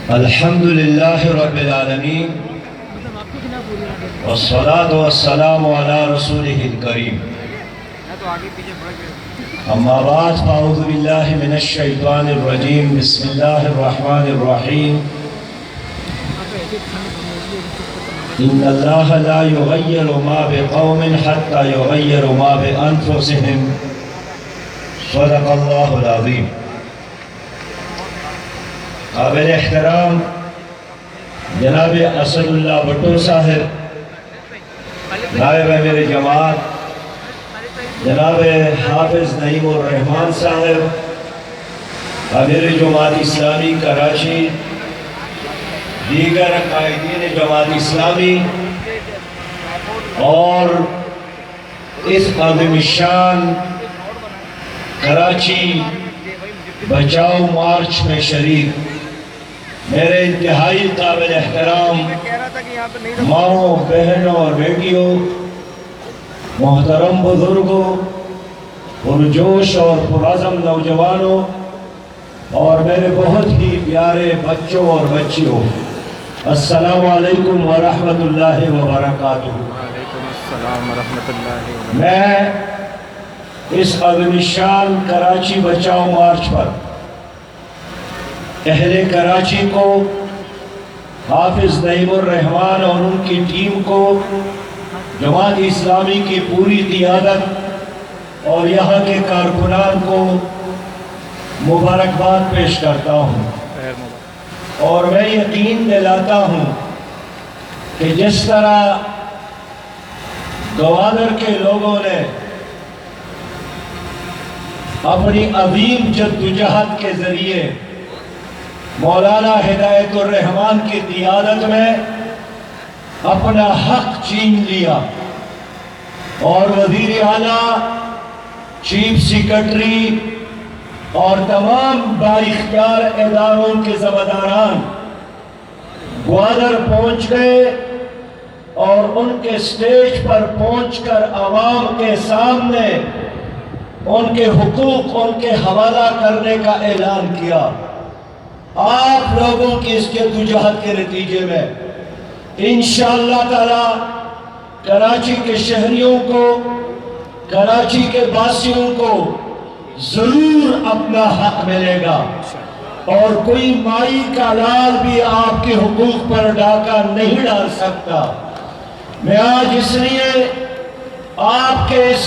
الحمدللہ رب العالمین والصلاة والسلام علی رسولہ الکریم اما بعد فاعوذ باللہ من الشیطان الرجیم بسم اللہ الرحمن الرحیم ان اللہ لا یغیر ما بقوم حتی یغیر ما بانفسهم صدق اللہ العظیم۔ قابل احترام جناب اسد اللہ بھٹو صاحب، نائب امیر جماعت جناب حافظ نعیم الرحمان صاحب، امیر جماعت اسلامی کراچی، دیگر قائدین جماعت اسلامی اور اس عظیم شان کراچی بچاؤ مارچ میں شریک میرے انتہائی قابل احترام ماؤں، بہنوں اور بیٹیوں، محترم بزرگوں، پرجوش اور پرعزم نوجوانوں اور میرے بہت ہی پیارے بچوں اور بچیوں، السلام علیکم ورحمۃ اللہ وبرکاتہ۔ وعلیکم السلام ورحمۃ اللہ وبرکاتہ۔ میں اس عظیم شان کراچی بچاؤ مارچ پر اہل کراچی کو، حافظ نعیم الرحمان اور ان کی ٹیم کو، جماعت اسلامی کی پوری قیادت اور یہاں کے کارکنان کو مبارکباد پیش کرتا ہوں، اور میں یقین دلاتا ہوں کہ جس طرح گوادر کے لوگوں نے اپنی عظیم جدوجہد کے ذریعے مولانا ہدایت الرحمان کی قیادت میں اپنا حق چھین لیا اور وزیر اعلیٰ، چیف سیکرٹری اور تمام بااختیار اداروں کے ذمہ داران گوادر پہنچ گئے اور ان کے سٹیج پر پہنچ کر عوام کے سامنے ان کے حقوق ان کے حوالہ کرنے کا اعلان کیا۔ آپ لوگوں کی اس جدوجہد کے نتیجے میں انشاءاللہ تعالی کراچی کے شہریوں کو، کراچی کے باسیوں کو ضرور اپنا حق ملے گا، اور کوئی مائی کا لال بھی آپ کے حقوق پر ڈاکہ نہیں ڈال سکتا۔ میں آج اس لیے آپ کے اس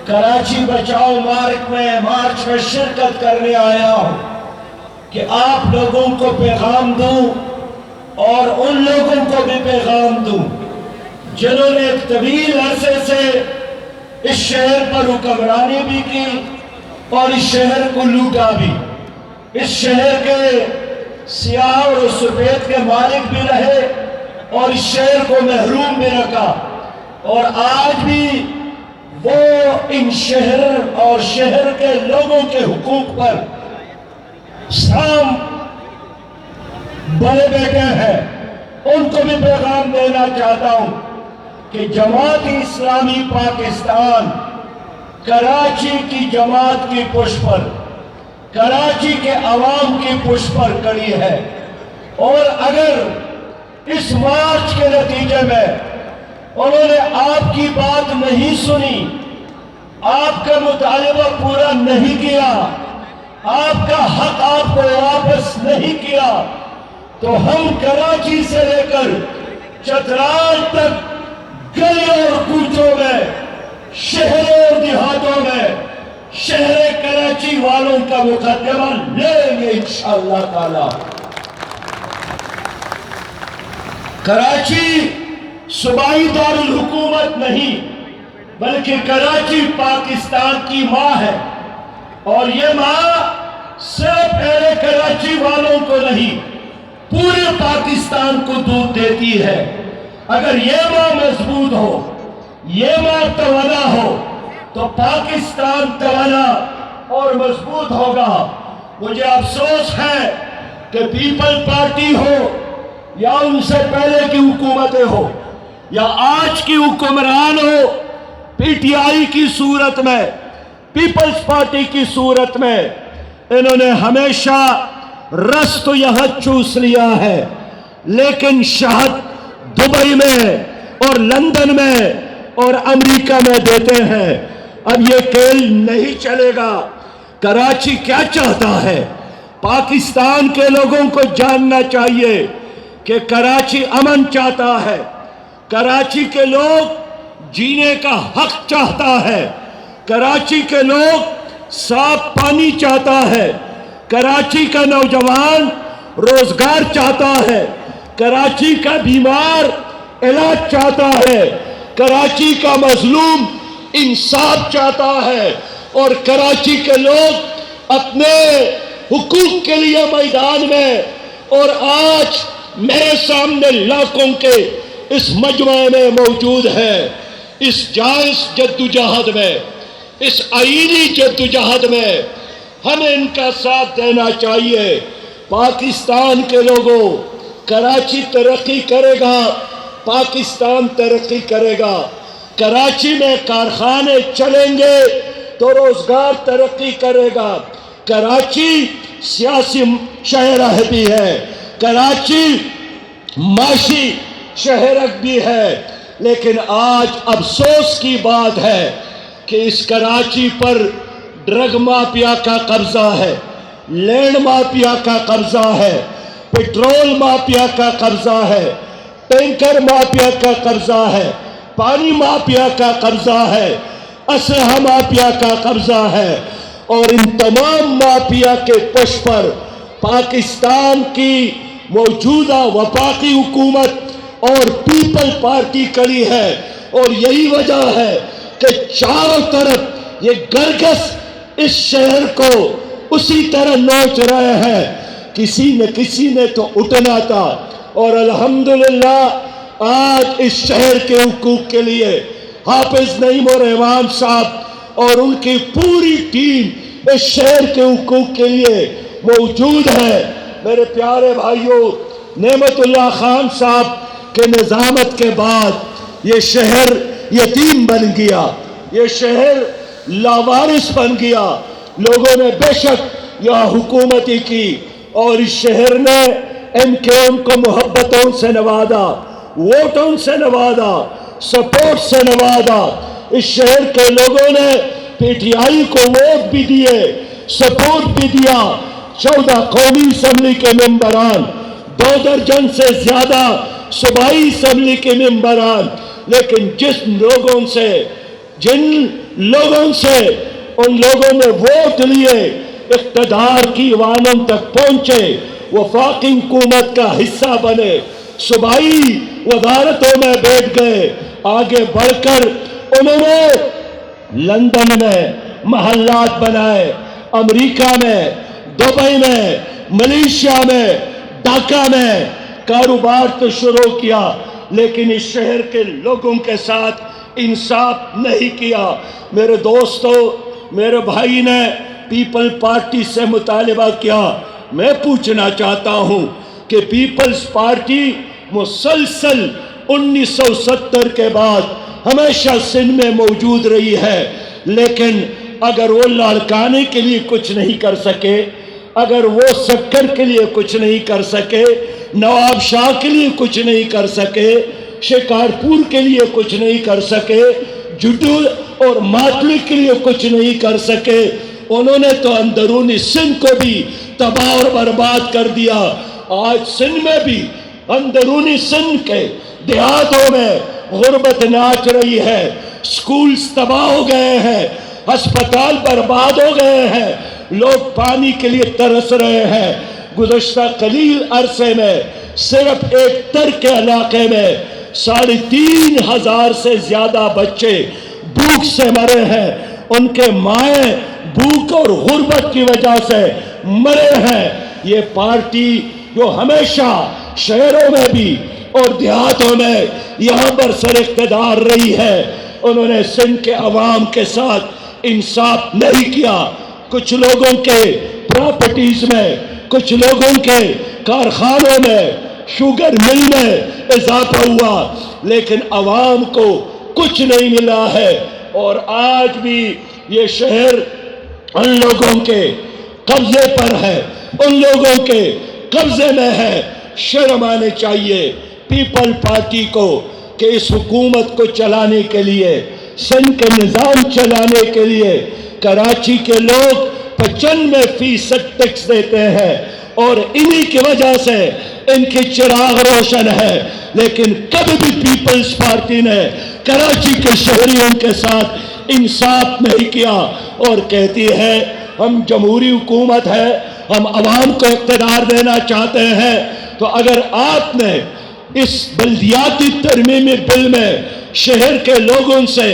کراچی بچاؤ مارچ میں شرکت کرنے آیا ہوں کہ آپ لوگوں کو پیغام دوں اور ان لوگوں کو بھی پیغام دوں جنہوں نے ایک طویل عرصے سے اس شہر پر حکمرانی بھی کی اور اس شہر کو لوٹا بھی، اس شہر کے سیاہ اور سفید کے مالک بھی رہے اور اس شہر کو محروم بھی رکھا، اور آج بھی وہ ان شہر اور شہر کے لوگوں کے حقوق پر سام بڑے بیٹے ہیں۔ ان کو بھی پیغام دینا چاہتا ہوں کہ جماعت اسلامی پاکستان کراچی کی جماعت کی پشت پر، کراچی کے عوام کی پشت پر کڑی ہے، اور اگر اس مارچ کے نتیجے میں انہوں نے آپ کی بات نہیں سنی، آپ کا مطالبہ پورا نہیں کیا، آپ کا حق آپ کو واپس نہیں کیا، تو ہم کراچی سے لے کر چترال تک گلیوں اور کوچوں میں، شہروں اور دیہاتوں میں شہر کراچی والوں کا مقدمہ لیں گے انشاءاللہ تعالی۔ کراچی صوبائی دارالحکومت نہیں، بلکہ کراچی پاکستان کی ماں ہے، اور یہ ماں صرف پہلے کراچی والوں کو نہیں، پورے پاکستان کو دودھ دیتی ہے۔ اگر یہ ماں مضبوط ہو، یہ ماں توانا ہو، تو پاکستان توانا اور مضبوط ہوگا۔ مجھے افسوس ہے کہ پیپل پارٹی ہو یا ان سے پہلے کی حکومتیں ہو یا آج کی حکمران ہو، پی ٹی آئی کی صورت میں، پیپلز پارٹی کی صورت میں انہوں نے ہمیشہ رس تو یہاں چوس لیا ہے، لیکن شہد دبئی میں اور لندن میں اور امریکہ میں دیتے ہیں۔ اب یہ کھیل نہیں چلے گا۔ کراچی کیا چاہتا ہے؟ پاکستان کے لوگوں کو جاننا چاہیے کہ کراچی امن چاہتا ہے، کراچی کے لوگ جینے کا حق چاہتا ہے، کراچی کے لوگ صاف پانی چاہتا ہے، کراچی کا نوجوان روزگار چاہتا ہے، کراچی کا بیمار علاج چاہتا ہے، کراچی کا مظلوم انصاف چاہتا ہے، اور کراچی کے لوگ اپنے حقوق کے لیے میدان میں۔ اور آج میرے سامنے لاکھوں کے اس مجمع میں موجود ہے۔ اس جائز جدوجہد میں، اس آئینی جدوجہد میں ہمیں ان کا ساتھ دینا چاہیے۔ پاکستان کے لوگوں، کراچی ترقی کرے گا، پاکستان ترقی کرے گا۔ کراچی میں کارخانے چلیں گے تو روزگار ترقی کرے گا۔ کراچی سیاسی شہر بھی ہے، کراچی معاشی شہر بھی ہے، لیکن آج افسوس کی بات ہے کہ اس کراچی پر ڈرگ مافیا کا قبضہ ہے، لینڈ مافیا کا قبضہ ہے، پیٹرول مافیا کا قبضہ ہے، ٹینکر مافیا کا قبضہ ہے، پانی مافیا کا قبضہ ہے، اسلحہ مافیا کا قبضہ ہے، اور ان تمام مافیا کے پش پر پاکستان کی موجودہ وفاقی حکومت اور پیپل پارٹی کڑی ہے۔ اور یہی وجہ ہے کہ چاروں طرف یہ گرگس اس شہر کو اسی طرح نوچ رہے ہیں۔ کسی نے تو اٹھنا تھا، اور الحمدللہ آج اس شہر کے حقوق کے لیے حافظ نعیم الرحمان صاحب اور ان کی پوری ٹیم اس شہر کے حقوق کے لیے موجود ہے۔ میرے پیارے بھائیوں، نعمت اللہ خان صاحب کے نظامت کے بعد یہ شہر یتیم بن گیا، یہ شہر لاوارث بن گیا۔ لوگوں نے بے شک یہاں حکومتی کی، اور اس شہر نے ایم کیو ایم کو محبتوں سے نوازا، ووٹوں سے نوازا، سپورٹ سے نوازا۔ اس شہر کے لوگوں نے پی ٹی آئی کو ووٹ بھی دیے، سپورٹ بھی دیا۔ 14 قومی اسمبلی کے ممبران، 2 درجن سے زیادہ صوبائی اسمبلی کے ممبران، لیکن جن لوگوں سے ان لوگوں نے ووٹ لیے، اقتدار کی ایوانوں تک پہنچے، وفاقی حکومت کا حصہ بنے، صوبائی وزارتوں میں بیٹھ گئے، آگے بڑھ کر انہوں نے لندن میں محلات بنائے، امریکہ میں، دبئی میں، ملیشیا میں، ڈھاکہ میں کاروبار تو شروع کیا، لیکن اس شہر کے لوگوں کے ساتھ انصاف نہیں کیا۔ میرے دوستو، میرے بھائی نے پیپل پارٹی سے مطالبہ کیا۔ میں پوچھنا چاہتا ہوں کہ پیپلز پارٹی مسلسل 1970 کے بعد ہمیشہ سندھ میں موجود رہی ہے، لیکن اگر وہ لاڑکانے کے لیے کچھ نہیں کر سکے، اگر وہ سکر کے لیے کچھ نہیں کر سکے، نواب شاہ کے لیے کچھ نہیں کر سکے، شکارپور کے لیے کچھ نہیں کر سکے، جڈو اور ماتلی کے لیے کچھ نہیں کر سکے، انہوں نے تو اندرونی سندھ کو بھی تباہ اور برباد کر دیا۔ آج سندھ میں بھی، اندرونی سندھ کے دیہاتوں میں غربت ناچ رہی ہے، سکولز تباہ ہو گئے ہیں، ہسپتال برباد ہو گئے ہیں، لوگ پانی کے لیے ترس رہے ہیں۔ گزشتہ قلیل عرصے میں صرف ایک ترک علاقے میں 3500 سے زیادہ بچے بھوک سے مرے ہیں، ان کے مائیں بھوک اور غربت کی وجہ سے مرے ہیں۔ یہ پارٹی جو ہمیشہ شہروں میں بھی اور دیہاتوں میں یہاں پر سر اقتدار رہی ہے، انہوں نے سندھ کے عوام کے ساتھ انصاف نہیں کیا۔ کچھ لوگوں کے پراپرٹیز میں، کچھ لوگوں کے کارخانوں میں، شوگر مل میں اضافہ ہوا، لیکن عوام کو کچھ نہیں ملا ہے۔ اور آج بھی یہ شہر ان لوگوں کے قبضے پر ہے، ان لوگوں کے قبضے میں ہے۔ شرم آنے چاہیے پیپل پارٹی کو کہ اس حکومت کو چلانے کے لیے، سندھ کے نظام چلانے کے لیے کراچی کے لوگ 95% ٹیکس دیتے ہیں اور انہی کی وجہ سے ان کی چراغ روشن ہے، لیکن کبھی بھی پیپلز پارٹی نے کراچی کے شہریوں کے ساتھ انصاف نہیں کیا اور کہتی ہے ہم جمہوری حکومت ہے، ہم عوام کو اقتدار دینا چاہتے ہیں۔ تو اگر آپ نے اس بلدیاتی ترمیمی بل میں شہر کے لوگوں سے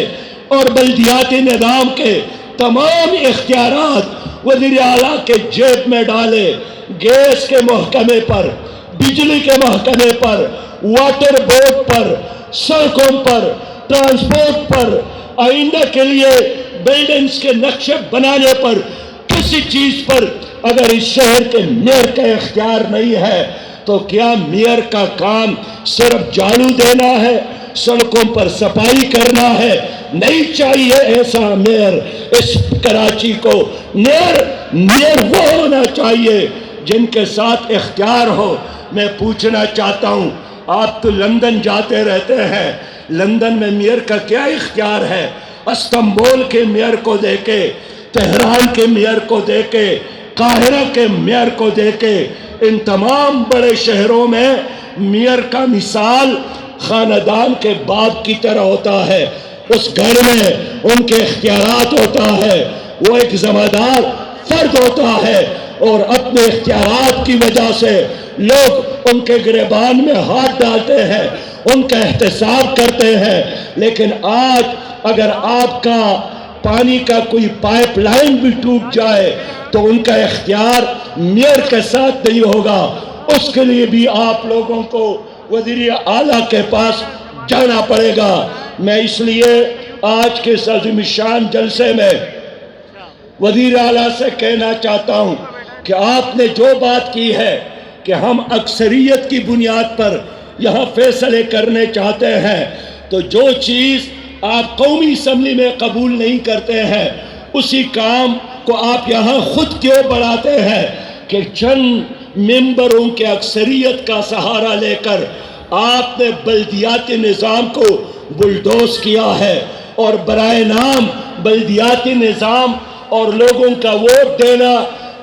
اور بلدیاتی نظام کے تمام اختیارات وزیر اعلیٰ کے جیب میں ڈالے، گیس کے محکمے پر، بجلی کے محکمے پر، واٹر بورڈ پر، سڑکوں پر، ٹرانسپورٹ پر، آئندہ کے لیے بلڈنگز کے نقشے بنانے پر، کسی چیز پر اگر اس شہر کے میئر کا اختیار نہیں ہے تو کیا میئر کا کام صرف جھاڑو دینا ہے، سڑکوں پر صفائی کرنا ہے؟ نہیں چاہیے ایسا میئر اس کراچی کو۔ میئر وہ ہونا چاہیے جن کے ساتھ اختیار ہو۔ میں پوچھنا چاہتا ہوں، آپ تو لندن جاتے رہتے ہیں، لندن میں میئر کا کیا اختیار ہے؟ استنبول کے میئر کو دیکھے، تہران کے میئر کو دیکھے، قاہرہ کے میئر کو دیکھے، ان تمام بڑے شہروں میں میئر کا مثال خاندان کے باپ کی طرح ہوتا ہے۔ اس گھر میں ان کے اختیارات ہوتا ہے، وہ ایک ذمہ دار فرد ہوتا ہے اور اپنے اختیارات کی وجہ سے لوگ ان کے گریبان میں ہاتھ ڈالتے ہیں، ان کا احتساب کرتے ہیں۔ لیکن آج اگر آپ کا پانی کا کوئی پائپ لائن بھی ٹوٹ جائے تو ان کا اختیار میئر کے ساتھ نہیں ہوگا، اس کے لیے بھی آپ لوگوں کو وزیر اعلیٰ کے پاس جانا پڑے گا۔ میں اس لیے آج کے اس عظیم شان جلسے میں وزیر اعلیٰ سے کہنا چاہتا ہوں کہ آپ نے جو بات کی ہے کہ ہم اکثریت کی بنیاد پر یہاں فیصلے کرنے چاہتے ہیں، تو جو چیز آپ قومی اسمبلی میں قبول نہیں کرتے ہیں اسی کام کو آپ یہاں خود کیوں بڑھاتے ہیں کہ چند ممبروں کے اکثریت کا سہارا لے کر آپ نے بلدیاتی نظام کو بلڈوز کیا ہے اور برائے نام بلدیاتی نظام اور لوگوں کا ووٹ دینا،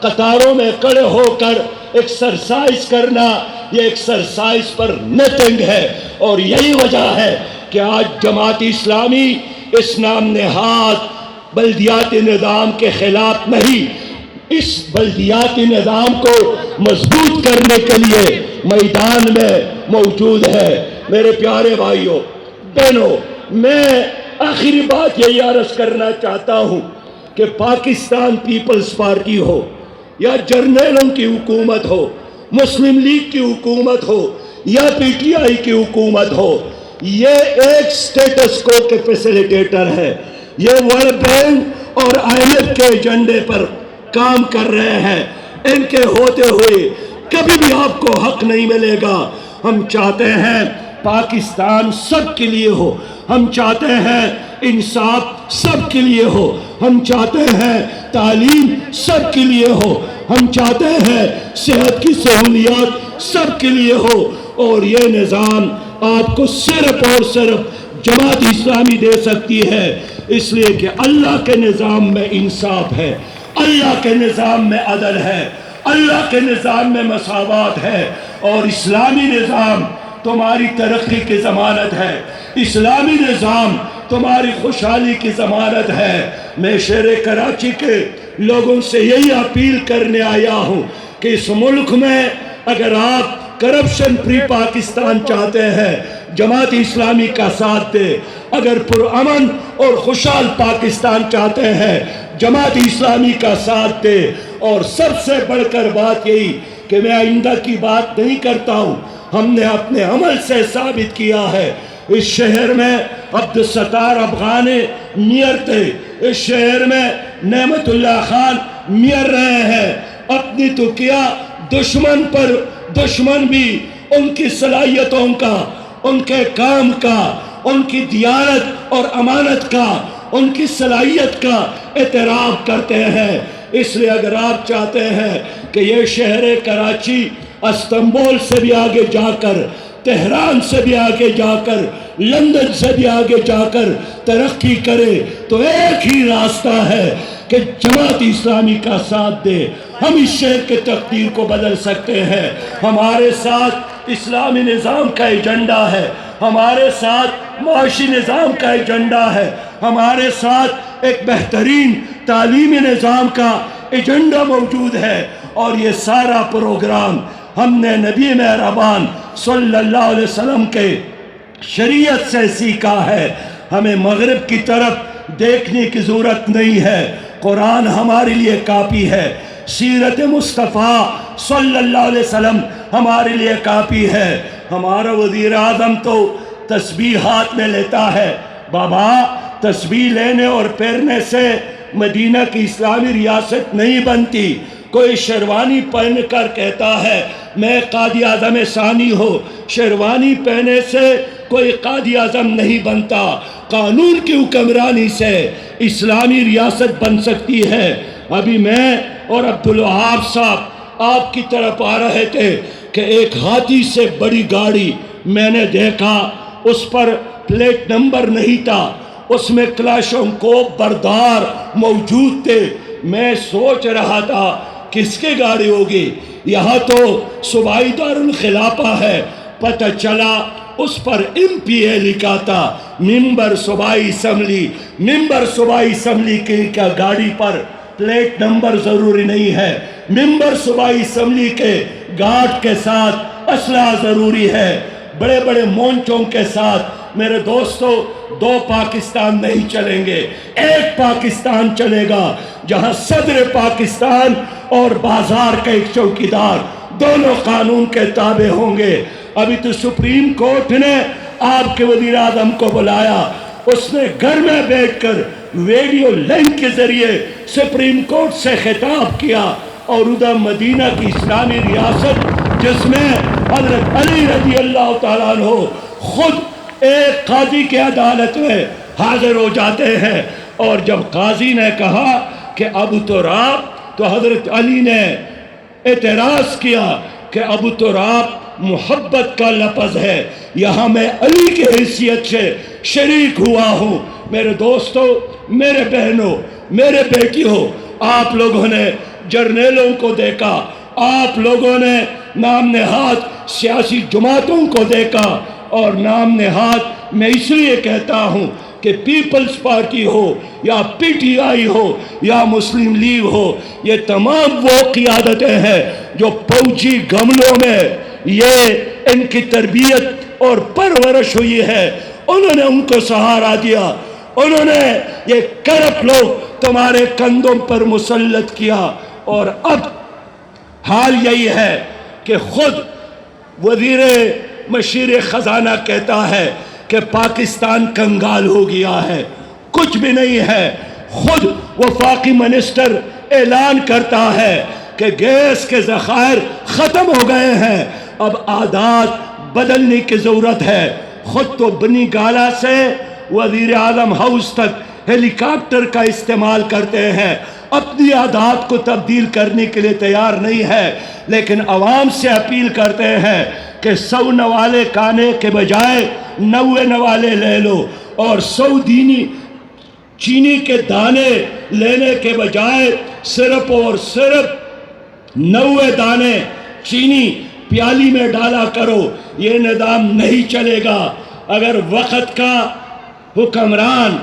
قطاروں میں کھڑے ہو کر ایکسرسائز کرنا، یہ ایکسرسائز پر نتنگ ہے۔ اور یہی وجہ ہے کہ آج جماعت اسلامی اس نام نہاد بلدیاتی نظام کے خلاف نہیں، اس بلدیاتی نظام کو مضبوط کرنے کے لیے میدان میں موجود ہے۔ میرے پیارے بھائیوں بہنوں، میں آخری بات یہی عرض کرنا چاہتا ہوں کہ پاکستان پیپلز پارٹی ہو یا جرنیلوں کی حکومت ہو، مسلم لیگ کی حکومت ہو یا پی ٹی آئی کی حکومت ہو، یہ ایک سٹیٹس کو کے فیسیلیٹیٹر ہے۔ یہ ورلڈ بینک اور آئی ایم ایف کے ایجنڈے پر کام کر رہے ہیں۔ ان کے ہوتے ہوئے کبھی بھی آپ کو حق نہیں ملے گا۔ ہم چاہتے ہیں پاکستان سب کے لیے ہو، ہم چاہتے ہیں انصاف سب کے لیے ہو، ہم چاہتے ہیں تعلیم سب کے لیے ہو، ہم چاہتے ہیں صحت کی سہولیات سب کے لیے ہو، اور یہ نظام آپ کو صرف اور صرف جماعت اسلامی دے سکتی ہے، اس لیے کہ اللہ کے نظام میں انصاف ہے، اللہ کے نظام میں عدل ہے، اللہ کے نظام میں مساوات ہے، اور اسلامی نظام تمہاری ترقی کی ضمانت ہے، اسلامی نظام تمہاری خوشحالی کی ضمانت ہے۔ میں شہر کراچی کے لوگوں سے یہی اپیل کرنے آیا ہوں کہ اس ملک میں اگر آپ کرپشن فری پاکستان چاہتے ہیں، جماعت اسلامی کا ساتھ دے۔ اگر پرامن اور خوشحال پاکستان چاہتے ہیں، جماعت اسلامی کا ساتھ دے۔ اور سب سے بڑھ کر بات یہی کہ میں آئندہ کی بات نہیں کرتا ہوں، ہم نے اپنے عمل سے ثابت کیا ہے۔ اس شہر میں عبدالستار افغان میئر تھے، اس شہر میں نعمت اللہ خان میئر رہے ہیں۔ اپنی تو کیا دشمن پر دشمن بھی ان کی صلاحیتوں کا، ان کے کام کا، ان کی دیانت اور امانت کا، ان کی صلاحیت کا اعتراف کرتے ہیں۔ اس لیے اگر آپ چاہتے ہیں کہ یہ شہر کراچی استنبول سے بھی آگے جا کر، تہران سے بھی آگے جا کر، لندن سے بھی آگے جا کر ترقی کرے، تو ایک ہی راستہ ہے کہ جماعت اسلامی کا ساتھ دے۔ ہم اس شہر کے تقدیر کو بدل سکتے ہیں۔ ہمارے ساتھ اسلامی نظام کا ایجنڈا ہے، ہمارے ساتھ معاشی نظام کا ایجنڈا ہے، ہمارے ساتھ ایک بہترین تعلیمی نظام کا ایجنڈا موجود ہے، اور یہ سارا پروگرام ہم نے نبی مہربان صلی اللہ علیہ وسلم کے شریعت سے سیکھا ہے۔ ہمیں مغرب کی طرف دیکھنے کی ضرورت نہیں ہے، قرآن ہمارے لیے کافی ہے، سیرت مصطفیٰ صلی اللہ علیہ وسلم ہمارے لیے کافی ہے۔ ہمارا وزیر اعظم تو تسبیح ہاتھ میں لیتا ہے۔ بابا، تسبیح لینے اور پھیرنے سے مدینہ کی اسلامی ریاست نہیں بنتی۔ کوئی شیروانی پہن کر کہتا ہے میں قائد اعظم ثانی ہوں، شیروانی پہنے سے کوئی قائد اعظم نہیں بنتا۔ قانون کی حکمرانی سے اسلامی ریاست بن سکتی ہے۔ ابھی میں اور عبدالوہاب صاحب آپ کی طرف آ رہے تھے کہ ایک ہاتھی سے بڑی گاڑی میں نے دیکھا، اس پر پلیٹ نمبر نہیں تھا، اس میں کلاشنکوف بردار موجود تھے۔ میں سوچ رہا تھا کس کی گاڑی ہوگی؟ یہاں تو صوبائی دارالخلافہ ہے۔ پتہ چلا اس پر MPA لکھا تھا، ممبر صوبائی اسمبلی۔ ممبر صوبائی اسمبلی کی گاڑی پر پلیٹ نمبر ضروری نہیں ہے، ممبر صوبائی اسمبلی کے گارڈ کے ساتھ اسلحہ ضروری ہے، بڑے بڑے مونچوں کے ساتھ۔ میرے دوستو، دو پاکستان نہیں چلیں گے، ایک پاکستان چلے گا جہاں صدر پاکستان اور بازار کا ایک چوکیدار دونوں قانون کے تابع ہوں گے۔ ابھی تو سپریم کورٹ نے آپ کے وزیر اعظم کو بلایا، اس نے گھر میں بیٹھ کر ویڈیو لنک کے ذریعے سپریم کورٹ سے خطاب کیا، اور ادھر مدینہ کی اسلامی ریاست جس میں حضرت علی رضی اللہ تعالیٰ عنہ خود ایک قاضی کی عدالت میں حاضر ہو جاتے ہیں، اور جب قاضی نے کہا کہ ابو تراب، تو حضرت علی نے اعتراض کیا کہ ابو تراب محبت کا لفظ ہے، یہاں میں علی کی حیثیت سے شریک ہوا ہوں۔ میرے دوستو، میرے بہنوں، میرے بیٹیوں، آپ لوگوں نے جرنیلوں کو دیکھا، آپ لوگوں نے نام نہاد سیاسی جماعتوں کو دیکھا، اور نام نہاد میں اس لیے کہتا ہوں کہ پیپلز پارٹی ہو یا PTI ہو یا مسلم لیگ ہو، یہ تمام وہ قیادتیں ہیں جو فوجی گملوں میں یہ ان کی تربیت اور پرورش ہوئی ہے، انہوں نے ان کو سہارا دیا، انہوں نے یہ کرپٹ لوگ تمہارے کندھوں پر مسلط کیا، اور اب حال یہی ہے کہ خود وزیر مشیر خزانہ کہتا ہے کہ پاکستان کنگال ہو گیا ہے، کچھ بھی نہیں ہے۔ خود وفاقی منسٹر اعلان کرتا ہے کہ گیس کے ذخائر ختم ہو گئے ہیں، اب عادات بدلنے کی ضرورت ہے۔ خود تو بنی گالا سے وزیر اعظم ہاؤس تک ہیلی کاپٹر کا استعمال کرتے ہیں، اپنی عادات کو تبدیل کرنے کے لیے تیار نہیں ہے، لیکن عوام سے اپیل کرتے ہیں کہ 100 نوالے کھانے کے بجائے 90 نوالے لے لو، اور 100 چینی کے دانے لینے کے بجائے صرف اور صرف 90 دانے چینی پیالی میں ڈالا کرو۔ یہ نظام نہیں چلے گا۔ اگر وقت کا حکمران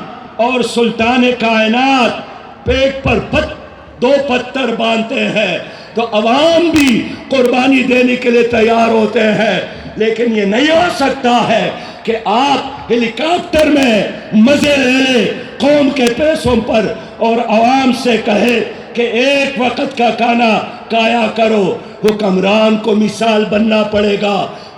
اور سلطان کائنات پیٹ پر دو پتھر باندھتے ہیں تو عوام بھی قربانی دینے کے لیے تیار ہوتے ہیں، لیکن یہ نہیں ہو سکتا ہے کہ آپ ہیلی کاپٹر میں مزے لیں قوم کے پیسوں پر اور عوام سے کہے کہ ایک وقت کا کھانا کھایا کرو۔ حکمران کو مثال بننا پڑے گا،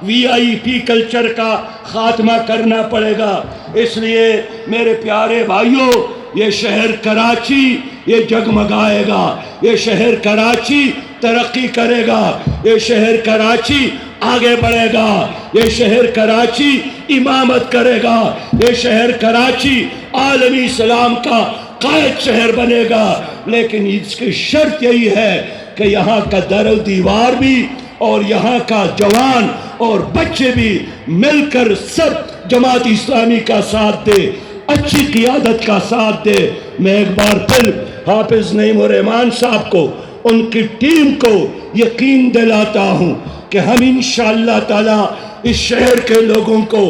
VIP کلچر کا خاتمہ کرنا پڑے گا۔ اس لیے میرے پیارے بھائیوں، یہ شہر کراچی یہ جگمگائے گا، یہ شہر کراچی ترقی کرے گا، یہ شہر کراچی آگے بڑھے گا، یہ شہر کراچی امامت کرے گا، یہ شہر کراچی عالمی اسلام کا قائد شہر بنے گا۔ لیکن اس کی شرط یہی ہے کہ یہاں کا در و دیوار بھی اور یہاں کا جوان اور بچے بھی مل کر سب جماعت اسلامی کا ساتھ دے، اچھی قیادت کا ساتھ دے۔ میں ایک بار پھر حافظ نعیم الرحمان صاحب کو، ان کی ٹیم کو یقین دلاتا ہوں کہ ہم انشاءاللہ تعالی اس شہر کے لوگوں کو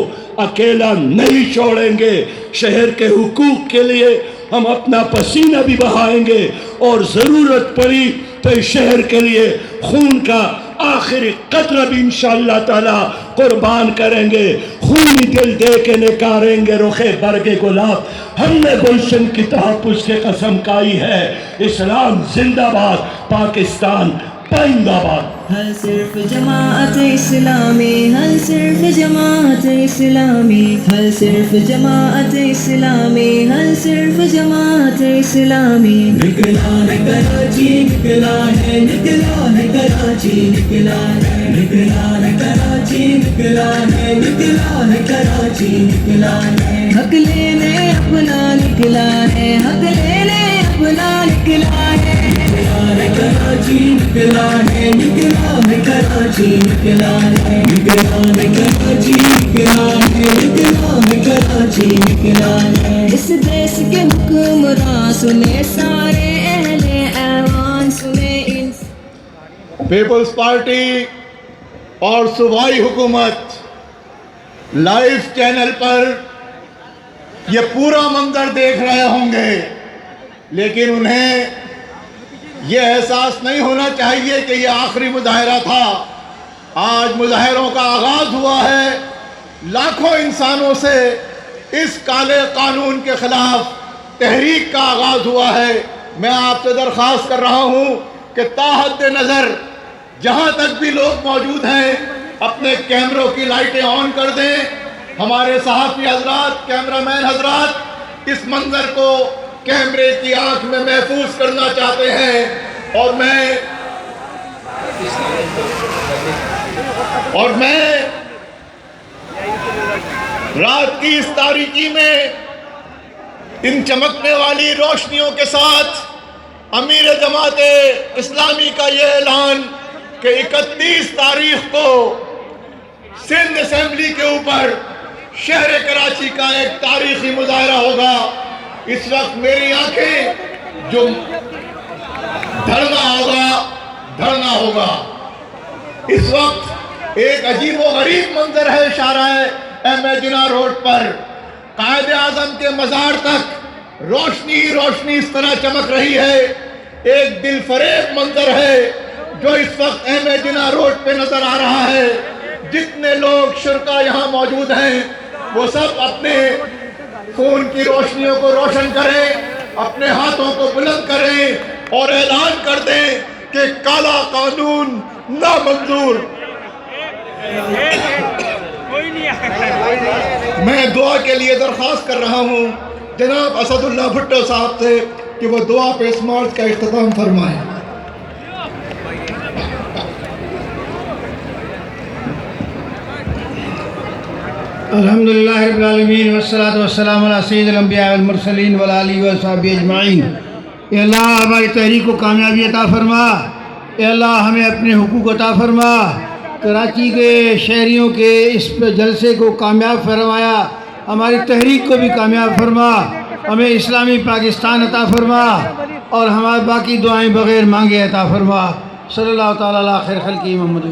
اکیلا نہیں چھوڑیں گے۔ شہر کے حقوق کے لیے ہم اپنا پسینہ بھی بہائیں گے اور ضرورت پڑی تو اس شہر کے لیے خون کا آخری قطرہ بھی انشاءاللہ تعالی قربان کریں گے، خونی دل دے کے نکاریں گے رخے برگ گلاب۔ ہم نے گلشن کی تحفظ کے قسم کھائی ہے، اسلام زندہ باد، پاکستان پائندہ باد۔ ہر صرف جماعت اسلامی، ہر صرف جماعت اسلامی، ہر صرف جماعت اسلامی، ہر صرف جماعت اسلامی۔ نکلا ہے کراچی، نکلا ہے، نکلا ہے کراچی، نکلا ہے، نکلا ہے کراچی، نکلا ہے، نکلا ہے کراچی، نکلا ہے۔ حق لینے اپنا نکلا ہے، حق لینے اپنا نکلا ہے۔ نکلا ہے کراچی، نکلا ہے، نکلا ہے کراچی، نکلا ہے، نکلا ہے کراچی، نکلا ہے، نکلا ہے کراچی، نکلا ہے۔ اس دیس کے حکمراں سنے، سارے اہل ایوان سنے، پیپلز پارٹی اور صوبائی حکومت لائیو چینل پر یہ پورا منظر دیکھ رہے ہوں گے، لیکن انہیں یہ احساس نہیں ہونا چاہیے کہ یہ آخری مظاہرہ تھا۔ آج مظاہروں کا آغاز ہوا ہے، لاکھوں انسانوں سے اس کالے قانون کے خلاف تحریک کا آغاز ہوا ہے۔ میں آپ سے درخواست کر رہا ہوں کہ تاحد نظر جہاں تک بھی لوگ موجود ہیں اپنے کیمروں کی لائٹیں آن کر دیں۔ ہمارے صحافی حضرات، کیمرہ مین حضرات اس منظر کو کیمرے کی آنکھ میں محفوظ کرنا چاہتے ہیں، اور میں رات کی اس تاریکی میں ان چمکنے والی روشنیوں کے ساتھ امیر جماعت اسلامی کا یہ اعلان کہ 31 تاریخ کو سندھ اسمبلی کے اوپر شہر کراچی کا ایک تاریخی مظاہرہ ہوگا۔ اس وقت میری آنکھیں جو دھڑنا ہوگا، اس وقت ایک عجیب و غریب منظر ہے شارع احمد جناح روڈ پر، قائد اعظم کے مزار تک روشنی ہی روشنی اس طرح چمک رہی ہے۔ ایک دل فریب منظر ہے جو اس وقت احمد جناح روڈ پہ نظر آ رہا ہے۔ جتنے لوگ شرکا یہاں موجود ہیں وہ سب اپنے خون کی روشنیوں کو روشن کریں، اپنے ہاتھوں کو بلند کریں اور اعلان کر دیں کہ کالا قانون نامنظور۔ میں دعا کے لیے درخواست کر رہا ہوں جناب اسد اللہ بھٹو صاحب سے کہ وہ دعا پہ اس مارچ کا اختتام فرمائیں۔ الحمدللہ رب العالمین والصلاة والسلام علی سید الانبیاء والمرسلین والآلہ وصحبہ اجمعین۔ اے اللہ ہماری تحریک کو کامیابی عطا فرما، اے اللہ ہمیں اپنے حقوق عطا فرما، کراچی کے شہریوں کے اس جلسے کو کامیاب فرمایا، ہماری تحریک کو بھی کامیاب فرما، ہمیں اسلامی پاکستان عطا فرما اور ہماری باقی دعائیں بغیر مانگے عطا فرما۔ صلی اللہ تعالیٰ علی خیر خلقہ محمد۔